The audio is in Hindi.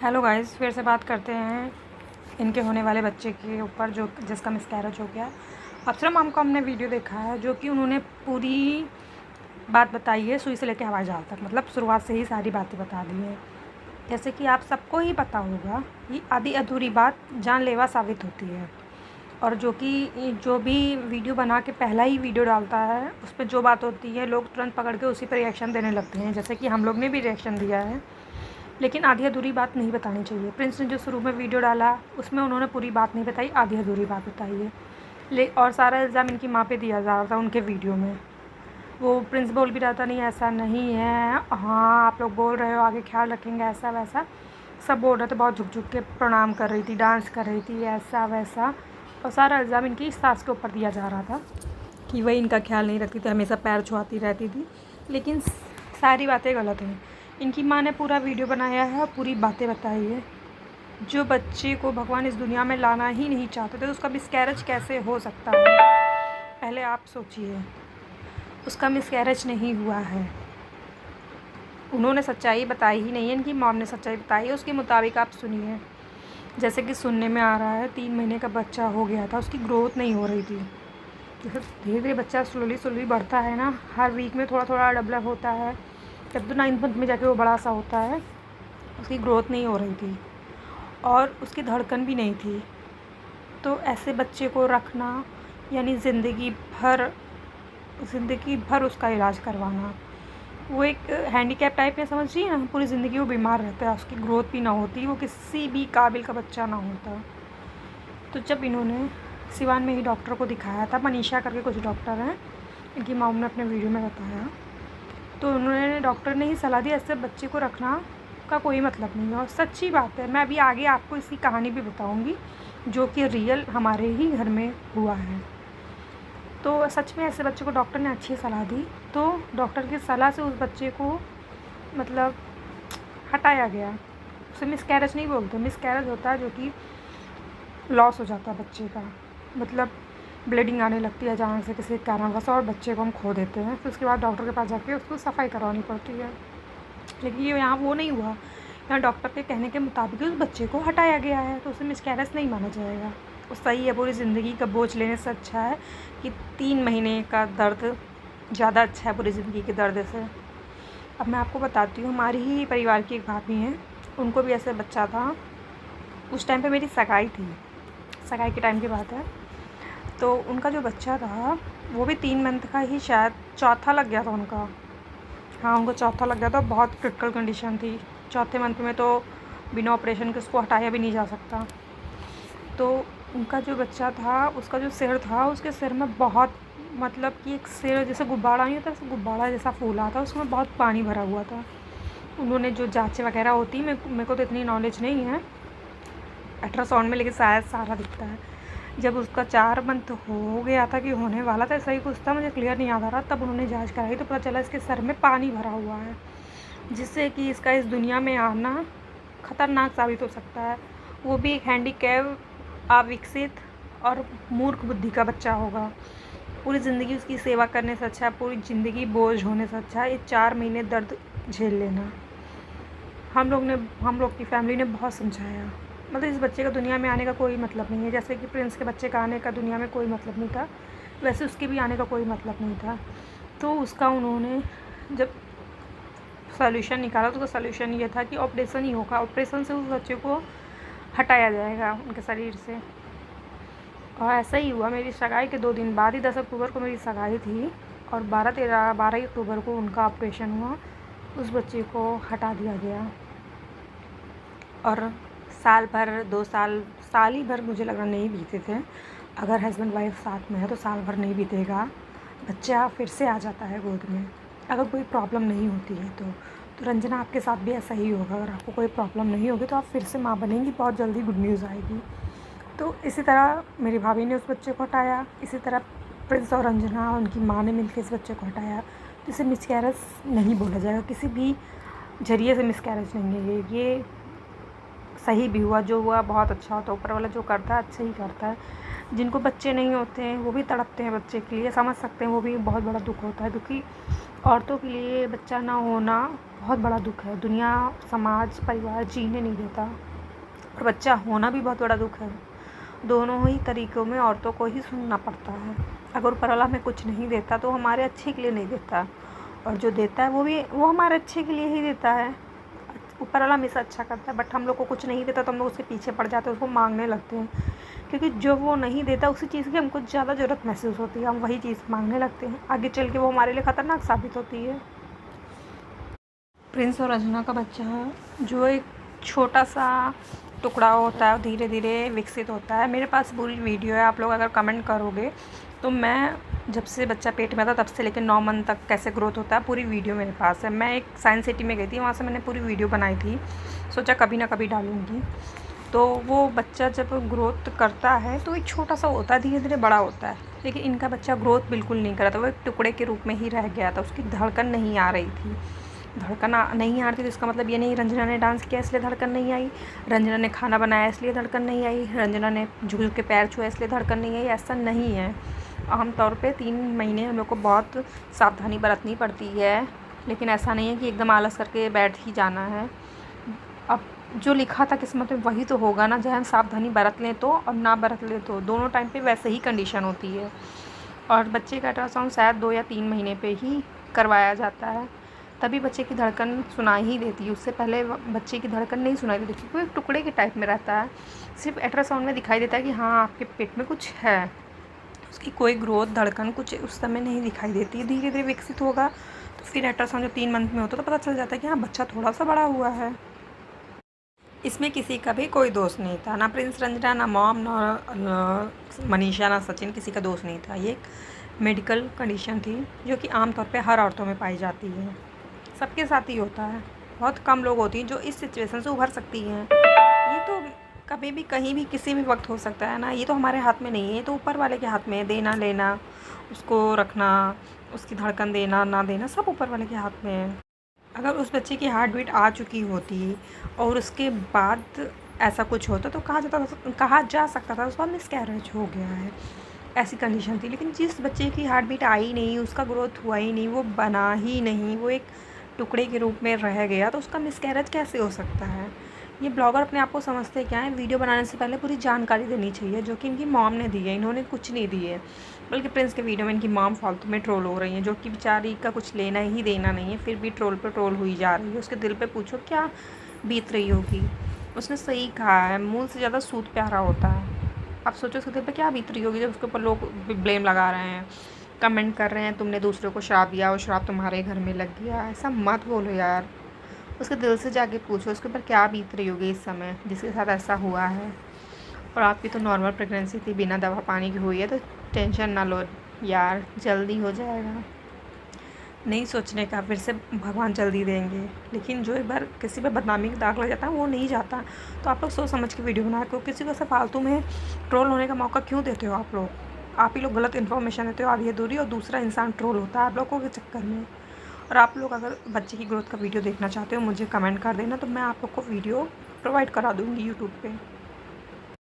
हेलो गाइस, फिर से बात करते हैं इनके होने वाले बच्चे के ऊपर जो जिसका मिसकैरेज हो गया। अप्सरा मैम को हमने वीडियो देखा है जो कि उन्होंने पूरी बात बताई है, सुई से लेकर हवाई जहाज तक, मतलब शुरुआत से ही सारी बातें बता दी हैं। जैसे कि आप सबको ही पता होगा कि आधी अधूरी बात जानलेवा साबित होती है। और जो भी वीडियो बना के पहला ही वीडियो डालता है, उस पर जो बात होती है लोग तुरंत पकड़ के उसी पर रिएक्शन देने लगते हैं, जैसे कि हम लोग ने भी रिएक्शन दिया है। लेकिन आधी अधूरी बात नहीं बतानी चाहिए। प्रिंस ने जो शुरू में वीडियो डाला उसमें उन्होंने पूरी बात नहीं बताई, आधी अधूरी बात बताई है। और सारा इल्ज़ाम इनकी माँ पे दिया जा रहा था उनके वीडियो में। वो प्रिंस बोल भी रहा था नहीं ऐसा नहीं है, हाँ आप लोग बोल रहे हो आगे ख्याल रखेंगे, ऐसा वैसा सब बोल रहे थे। बहुत झुक झुक के प्रणाम कर रही थी, डांस कर रही थी, ऐसा वैसा। और सारा इल्ज़ाम इनकी सास के ऊपर दिया जा रहा था कि वही इनका ख्याल नहीं रखती थी, हमेशा पैर छुआती रहती थी। लेकिन सारी बातें गलत हैं। इनकी माँ ने पूरा वीडियो बनाया है और पूरी बातें बताई है। जो बच्चे को भगवान इस दुनिया में लाना ही नहीं चाहते थे, उसका मिसकैरेज कैसे हो सकता है? पहले आप सोचिए। उसका मिसकैरेज नहीं हुआ है, उन्होंने सच्चाई बताई ही नहीं है, इनकी मॉम ने सच्चाई बताई है। उसके मुताबिक आप सुनिए। जैसे कि सुनने में आ रहा है 3 महीने का बच्चा हो गया था, उसकी ग्रोथ नहीं हो रही थी। जैसे धीरे धीरे बच्चा स्लोली बढ़ता है ना, हर वीक में थोड़ा थोड़ा डेवलप होता है, जब तो 9th मंथ में जाके वो बड़ा सा होता है। उसकी ग्रोथ नहीं हो रही थी और उसकी धड़कन भी नहीं थी। तो ऐसे बच्चे को रखना यानी ज़िंदगी भर उसका इलाज करवाना, वो एक हैंडीकैप टाइप में समझिए ना। पूरी ज़िंदगी वो बीमार रहता है, उसकी ग्रोथ भी ना होती, वो किसी भी काबिल का बच्चा ना होता। तो जब इन्होंने सिवान में ही डॉक्टर को दिखाया था, मनीषा करके कुछ डॉक्टर हैं, इनकी मॉम ने अपने वीडियो में बताया, तो उन्होंने डॉक्टर ने ही सलाह दी ऐसे बच्चे को रखना का कोई मतलब नहीं है। और सच्ची बात है, मैं अभी आगे आपको इसकी कहानी भी बताऊंगी जो कि रियल हमारे ही घर में हुआ है। तो सच में ऐसे बच्चे को डॉक्टर ने अच्छी सलाह दी, तो डॉक्टर की सलाह से उस बच्चे को मतलब हटाया गया। उसे मिसकैरेज नहीं बोलते, मिसकैरेज होता है जो कि लॉस हो जाता है बच्चे का, मतलब ब्लीडिंग आने लगती है अचानक से किसी कारणवश और बच्चे को हम खो देते हैं। फिर उसके बाद डॉक्टर के पास जाके उसको सफाई करवानी पड़ती है। लेकिन ये यहाँ वो नहीं हुआ, यहाँ डॉक्टर के कहने के मुताबिक उस बच्चे को हटाया गया है, तो उसे मिसकैरेज नहीं माना जाएगा। वो सही है, पूरी ज़िंदगी का बोझ लेने से अच्छा है कि 3 महीने का दर्द ज़्यादा अच्छा है पूरी ज़िंदगी के दर्द से। अब मैं आपको बताती हूँ, हमारी ही परिवार की एक भाभी हैं, उनको भी ऐसे बच्चा था। उस टाइम पर मेरी सगाई थी, सगाई के टाइम की बात है। तो उनका जो बच्चा था वो भी 3 मंथ का ही, शायद चौथा लग गया था उनका। हाँ, उनको चौथा लग गया था, बहुत क्रिटिकल कंडीशन थी। चौथे मंथ में तो बिना ऑपरेशन के उसको हटाया भी नहीं जा सकता। तो उनका जो बच्चा था, उसका जो सिर था, उसके सिर में बहुत, मतलब कि एक सिर जैसे गुब्बारा नहीं होता, ऐसे गुब्बारा जैसा फूला था, उसमें बहुत पानी भरा हुआ था। उन्होंने जो जाँचें वगैरह होती, मेरे को तो इतनी नॉलेज नहीं है अल्ट्रासाउंड में, लेकिन शायद सारा दिखता है। जब उसका 4 मंथ हो गया था कि होने वाला था, ऐसा ही कुछ था, मुझे क्लियर नहीं याद आ रहा, तब उन्होंने जांच कराई तो पता चला इसके सर में पानी भरा हुआ है, जिससे कि इसका इस दुनिया में आना ख़तरनाक साबित हो सकता है। वो भी एक हैंडीकैप, अविकसित और मूर्ख बुद्धि का बच्चा होगा। पूरी ज़िंदगी उसकी सेवा करने से अच्छा है, पूरी ज़िंदगी बोझ होने से अच्छा है ये 4 महीने दर्द झेल लेना। हम लोग की फैमिली ने बहुत समझाया, मतलब इस बच्चे का दुनिया में आने का कोई मतलब नहीं है। जैसे कि प्रिंस के बच्चे का आने का दुनिया में कोई मतलब नहीं था, वैसे उसके भी आने का कोई मतलब नहीं था। तो उसका उन्होंने जब सॉल्यूशन निकाला तो उसका सॉल्यूशन ये था कि ऑपरेशन ही होगा, ऑपरेशन से उस बच्चे को हटाया जाएगा उनके शरीर से। और ऐसा ही हुआ। मेरी सगाई के 2 दिन बाद ही, 10 अक्टूबर को मेरी सगाई थी और 12 अक्टूबर को उनका ऑपरेशन हुआ, उस बच्चे को हटा दिया गया। और साल भर, 2 साल ही भर मुझे लग रहा नहीं बीते थे। अगर हस्बैंड वाइफ साथ में है तो साल भर नहीं बीतेगा, बच्चा फिर से आ जाता है गोद में, अगर कोई प्रॉब्लम नहीं होती है तो रंजना आपके साथ भी ऐसा ही होगा। अगर आपको कोई प्रॉब्लम नहीं होगी तो आप फिर से माँ बनेंगी, बहुत जल्दी गुड न्यूज़ आएगी। तो इसी तरह मेरी भाभी ने उस बच्चे को हटाया, इसी तरह प्रिंस और रंजना उनकी माँ ने मिलकर इस बच्चे को हटाया। तो इसे मिसकैरेज नहीं बोला जाएगा, किसी भी जरिए से मिसकैरेज नहीं है ये सही भी हुआ, जो हुआ बहुत अच्छा होता है। ऊपर वाला जो करता है अच्छा ही करता है। जिनको बच्चे नहीं होते हैं वो भी तड़पते हैं बच्चे के लिए, समझ सकते हैं, वो भी बहुत बड़ा दुख होता है। क्योंकि औरतों के लिए बच्चा ना होना बहुत बड़ा दुख है। दुनिया, समाज, परिवार जीने नहीं देता, और बच्चा होना भी बहुत बड़ा दुख है। दोनों ही तरीक़ों में औरतों को ही सुनना पड़ता है। अगर ऊपर वाला हमें कुछ नहीं देता तो हमारे अच्छे के लिए नहीं देता, और जो देता है वो हमारे अच्छे के लिए ही देता है। ऊपर वाला हमेशा अच्छा करता है, बट हम लोग को कुछ नहीं देता तो हम लोग उसके पीछे पड़ जाते हैं, उसको मांगने लगते हैं, क्योंकि जो वो नहीं देता उसी चीज़ की हमको ज़्यादा ज़रूरत महसूस होती है। हम वही चीज़ मांगने लगते हैं, आगे चल के वो हमारे लिए ख़तरनाक साबित होती है। प्रिंस और रंजना का बच्चा जो एक छोटा सा टुकड़ा होता है, धीरे धीरे विकसित होता है। मेरे पास पूरी वीडियो है, आप लोग अगर कमेंट करोगे तो मैं जब से बच्चा पेट में था तब से लेकर 9 मंथ तक कैसे ग्रोथ होता है पूरी वीडियो मेरे पास है। मैं एक साइंस सिटी में गई थी, वहाँ से मैंने पूरी वीडियो बनाई थी, सोचा कभी ना कभी डालूँगी। तो वो बच्चा जब ग्रोथ करता है तो एक छोटा सा होता है, धीरे धीरे बड़ा होता है, लेकिन इनका बच्चा ग्रोथ बिल्कुल नहीं कर रहा था, वो एक टुकड़े के रूप में ही रह गया था। उसकी धड़कन नहीं आ रही थी। धड़कन नहीं आ रही थी तो इसका मतलब ये नहीं रंजना ने डांस किया इसलिए धड़कन नहीं आई, रंजना ने खाना बनाया इसलिए धड़कन नहीं आई, रंजना ने झुक के पैर छुआ इसलिए धड़कन नहीं आई। ऐसा नहीं है। आमतौर पे 3 महीने हम लोग को बहुत सावधानी बरतनी पड़ती है, लेकिन ऐसा नहीं है कि एकदम आलस करके बैठ ही जाना है। अब जो लिखा था किस्मत में वही तो होगा ना, चाहे हम सावधानी बरत लें तो और ना बरत लें तो, दोनों टाइम पे वैसे ही कंडीशन होती है। और बच्चे का अल्ट्रासाउंड शायद 2 या 3 महीने पे ही करवाया जाता है, तभी बच्चे की धड़कन सुनाई ही देती है। उससे पहले बच्चे की धड़कन नहीं सुनाई देती, क्योंकि वो एक टुकड़े के टाइप में रहता है। सिर्फ अल्ट्रासाउंड में दिखाई देता है कि हाँ आपके पेट में कुछ है, उसकी कोई ग्रोथ धड़कन कुछ उस समय नहीं दिखाई देती है। धीरे धीरे विकसित होगा तो फिर अल्ट्रासाउंड जब 3 मंथ में होता है तो पता चल जाता है कि हाँ बच्चा थोड़ा सा बड़ा हुआ है। इसमें किसी का भी कोई दोष नहीं था, ना प्रिंस रंजना, ना मॉम, ना मनीषा, ना सचिन, किसी का दोष नहीं था। ये एक मेडिकल कंडीशन थी जो कि आमतौर पे हर औरतों में पाई जाती है, सबके साथ ही होता है। बहुत कम लोग होती हैं जो इस सिचुएशन से उभर सकती हैं। ये तो कभी भी कहीं भी किसी भी वक्त हो सकता है ना, ये तो हमारे हाथ में नहीं है, ये तो ऊपर वाले के हाथ में है। देना लेना, उसको रखना, उसकी धड़कन देना ना देना, सब ऊपर वाले के हाथ में है। अगर उस बच्चे की हार्ट बीट आ चुकी होती और उसके बाद ऐसा कुछ होता तो कहा जा सकता था उसका मिसकैरेज हो गया है, ऐसी कंडीशन थी। लेकिन जिस बच्चे की हार्ट बीट आई नहीं, उसका ग्रोथ हुआ ही नहीं, वो बना ही नहीं, वो एक टुकड़े के रूप में रह गया, तो उसका मिसकैरेज कैसे हो सकता है। ये ब्लॉगर अपने आप को समझते क्या है, वीडियो बनाने से पहले पूरी जानकारी देनी चाहिए, जो कि इनकी मॉम ने दी है। इन्होंने कुछ नहीं दी है, बल्कि प्रिंस के वीडियो में इनकी मॉम फालतू में ट्रोल हो रही है, जो कि बेचारी का कुछ लेना ही देना नहीं है, फिर भी ट्रोल पे ट्रोल हुई जा रही है। उसके दिल पे पूछो क्या बीत रही होगी। उसने सही कहा है, मूल से ज़्यादा सूद प्यारा होता है। अब सोचो उसके दिल पे क्या बीत रही होगी जब उसके ऊपर लोग ब्लेम लगा रहे हैं, कमेंट कर रहे हैं तुमने दूसरे को श्राप दिया, वो श्राप तुम्हारे घर में लग गया। ऐसा मत बोलो यार, उसके दिल से जाके पूछो उसके ऊपर क्या बीत रही होगी इस समय जिसके साथ ऐसा हुआ है। और आपकी तो नॉर्मल प्रेगनेंसी थी, बिना दवा पानी की हुई है, तो टेंशन ना लो यार, जल्दी हो जाएगा। नहीं सोचने का, फिर से भगवान जल्दी देंगे। लेकिन जो एक बार किसी पे बदनामी का दाग लग जाता है वो नहीं जाता। तो आप लोग सोच समझ के वीडियो बनाए, क्योंकि किसी को ऐसा फालतू में ट्रोल होने का मौका क्यों देते हो आप लोग। आप ही लोग गलत इन्फॉर्मेशन देते हो आधी अधूरी, और दूसरा इंसान ट्रोल होता है आप लोगों के चक्कर में। और आप लोग अगर बच्चे की ग्रोथ का वीडियो देखना चाहते हो मुझे कमेंट कर देना, तो मैं आप लोग को वीडियो प्रोवाइड करा दूँगी यूट्यूब पे।